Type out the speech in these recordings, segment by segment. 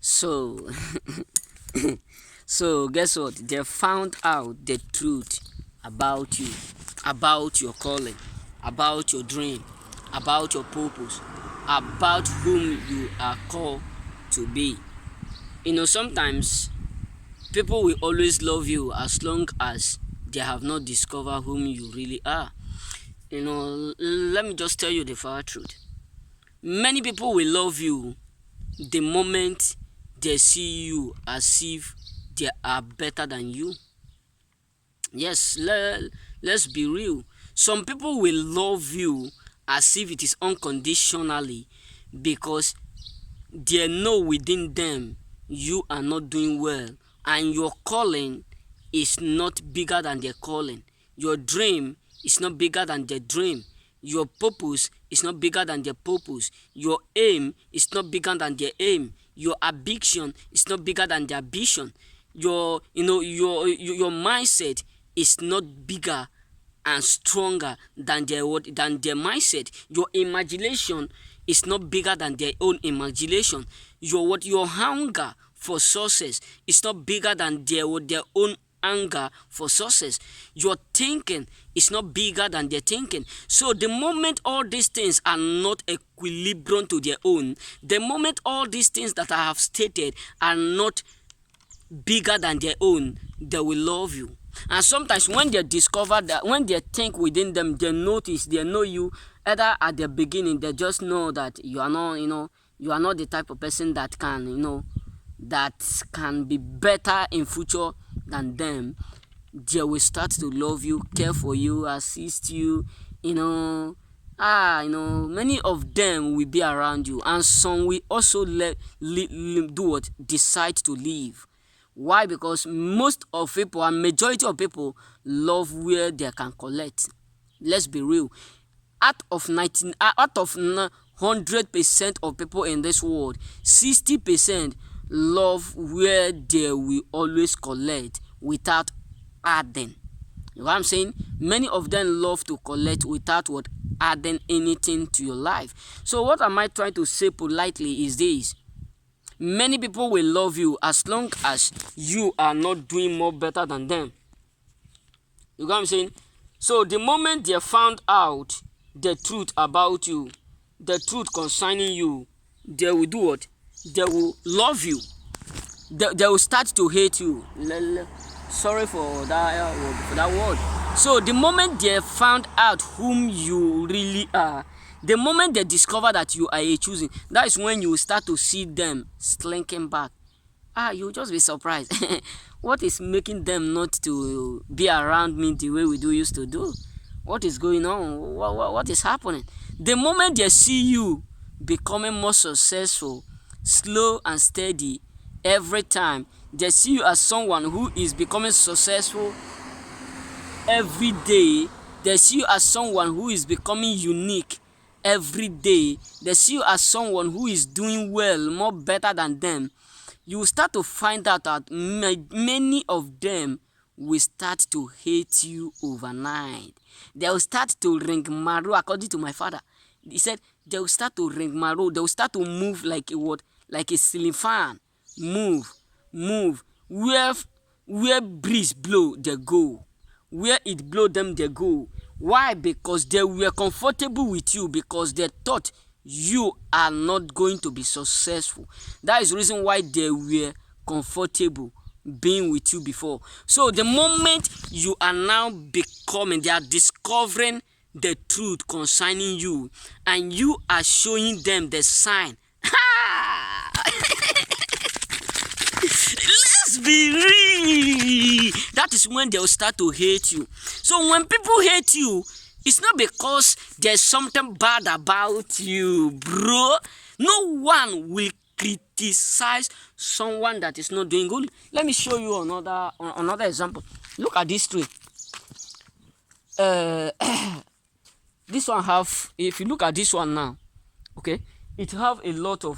So, so guess what? They found out the truth about you, about your calling, about your dream, about your purpose, about whom you are called to be. Sometimes people will always love you as long as they have not discovered whom you really are. Let me just tell you the far truth. Many people will love you the moment they see you as if they are better than you. Yes, let's be real. Some people will love you as if it is unconditionally because they know within them you are not doing well and your calling is not bigger than their calling. Your dream is not bigger than their dream. Your purpose is not bigger than their purpose. Your aim is not bigger than their aim. Your ambition is not bigger than their ambition. Your mindset is not bigger and stronger than their mindset. Your imagination is not bigger than their own imagination. Your hunger for success is not bigger than their own anger for success. Your thinking is not bigger than their thinking. So the moment all these things are not equilibrium to their own, the moment all these things that I have stated are not bigger than their own, they will love you. And sometimes when they discover that, when they think within them, they know you either at the beginning, they just know that you are not, you are not the type of person that can, that can be better in future than them. They will start to love you, care for you, assist you, many of them will be around you, and some will also decide to leave. Why? Because most of people and majority of people love where they can collect. Let's be real. Out of 100% of people in this world, 60% love where they will always collect without adding. You know what I'm saying? Many of them love to collect without adding anything to your life. So what am I trying to say politely is this: many people will love you as long as you are not doing more better than them. You know what I'm saying? So the moment they found out the truth about you, the truth concerning you, they will do what? They will love you. They will start to hate you. Sorry for that word. So the moment they found out whom you really are, the moment they discover that you are a choosing, that is when you start to see them slinking back. You'll just be surprised. What is making them not to be around me the way we used to do? What is going on? What is happening? The moment they see you becoming more successful, slow and steady, every time they see you as someone who is becoming successful every day, they see you as someone who is becoming unique every day, they see you as someone who is doing well, more better than them, you will start to find out that many of them will start to hate you overnight. They will start to ring maru, according to my father. He said they will start to ring maru. They will start to move like a ceiling fan. Move. Where breeze blow, they go. Where it blow them, they go. Why? Because they were comfortable with you, because they thought you are not going to be successful. That is the reason why they were comfortable being with you before. So the moment you are now they are discovering the truth concerning you, and you are showing them the sign. Let's be real. That is when they'll start to hate you. So when people hate you, it's not because there's something bad about you, bro. No one will criticize someone that is not doing good. Let me show you another example. Look at this tree. This one if you look at this one now, okay, it have a lot of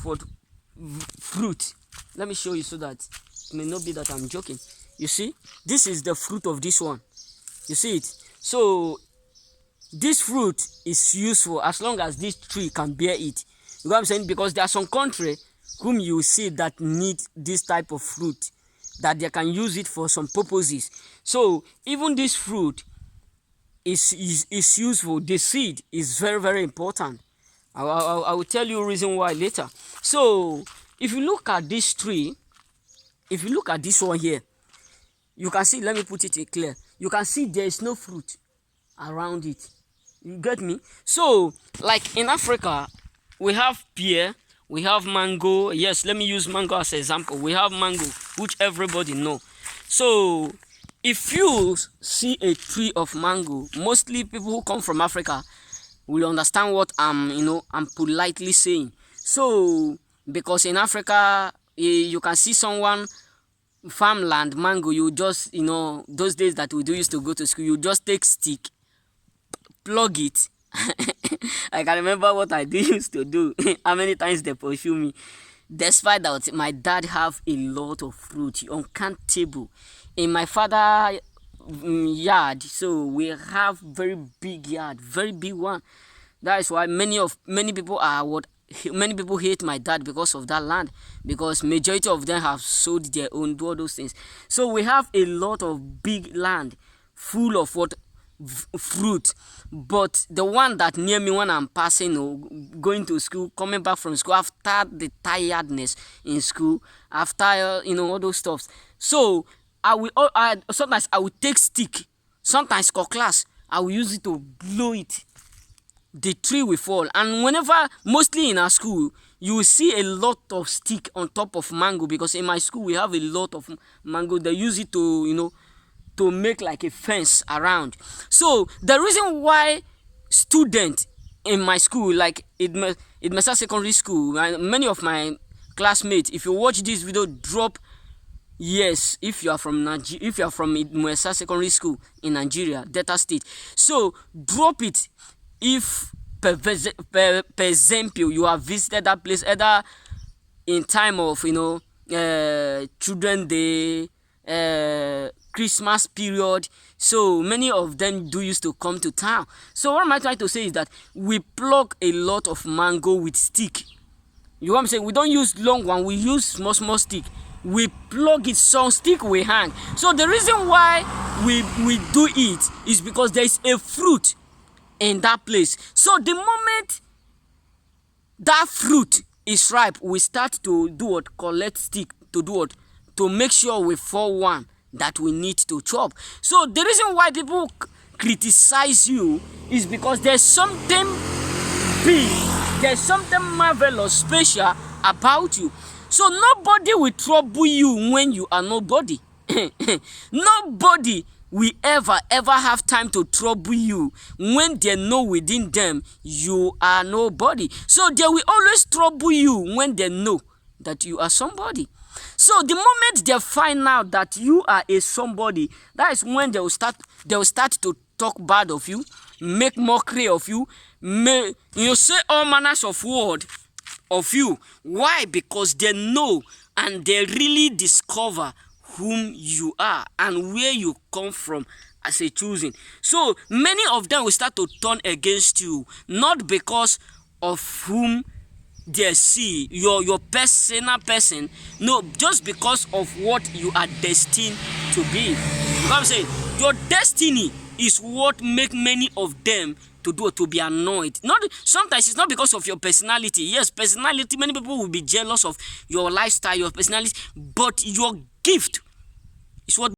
fruit. Let me show you so that it may not be that I'm joking. You see, this is the fruit of this one. You see it? So this fruit is useful as long as this tree can bear it. You know what I'm saying? Because there are some country whom you see that need this type of fruit, that they can use it for some purposes. So even this fruit is useful. The seed is very, very important. I will tell you reason why later. So if you look at this tree, if you look at this one here, you can see, let me put it clear, you can see there is no fruit around it. You get me? So like in Africa, we have pear, we have mango. Yes, let me use mango as an example. We have mango, which everybody know. So if you see a tree of mango, mostly people who come from Africa will understand what I'm politely saying. So because in Africa, you can see someone farmland mango, you just, those days that we do used to go to school, you just take stick, plug it. I can remember what I used to do. How many times they pursue me. Despite that, my dad have a lot of fruit, uncountable, in my father yard. So we have very big yard, very big one. That is why many people hate my dad because of that land, because majority of them have sold their own, do all those things. So we have a lot of big land full of fruit. But the one that near me when I'm passing or going to school, coming back from school after the tiredness in school, after all those stuffs, so sometimes I will take stick, sometimes cutlass, I will use it to blow it. The tree will fall. And whenever, mostly in our school, you will see a lot of stick on top of mango, because in my school we have a lot of mango. They use it to to make like a fence around. So the reason why students in my school, like Idmesa Secondary School, and many of my classmates, if you watch this video, drop yes if you are from Idmesa Secondary School in Nigeria, Delta State. So drop it if per example you have visited that place either in time of Children Day, Christmas period. So many of them do used to come to town. So what am I trying to say is that we pluck a lot of mango with stick. You know what I'm saying? We don't use long one, we use small stick. We plug it, some stick we hang. So the reason why we do it is because there is a fruit in that place. So the moment that fruit is ripe, we start to do what? Collect stick to do what? To make sure we fall one that we need to chop. So the reason why people criticize you is because there's something big, there's something marvelous, special about you. So nobody will trouble you when you are nobody. Nobody will ever have time to trouble you when they know within them you are nobody. So they will always trouble you when they know that you are somebody. So the moment they find out that you are a somebody, that is when they will start to talk bad of you, make mockery of you, say all manners of word of you. Why? Because they know and they really discover whom you are and where you come from as a choosing. So many of them will start to turn against you, not because of whom they see your personal person, no, just because of what you are destined to be. You know what I'm saying? Your destiny is what make many of them to be annoyed. Not sometimes it's not because of your personality. Yes, personality, many people will be jealous of your lifestyle, your personality, but your gift is what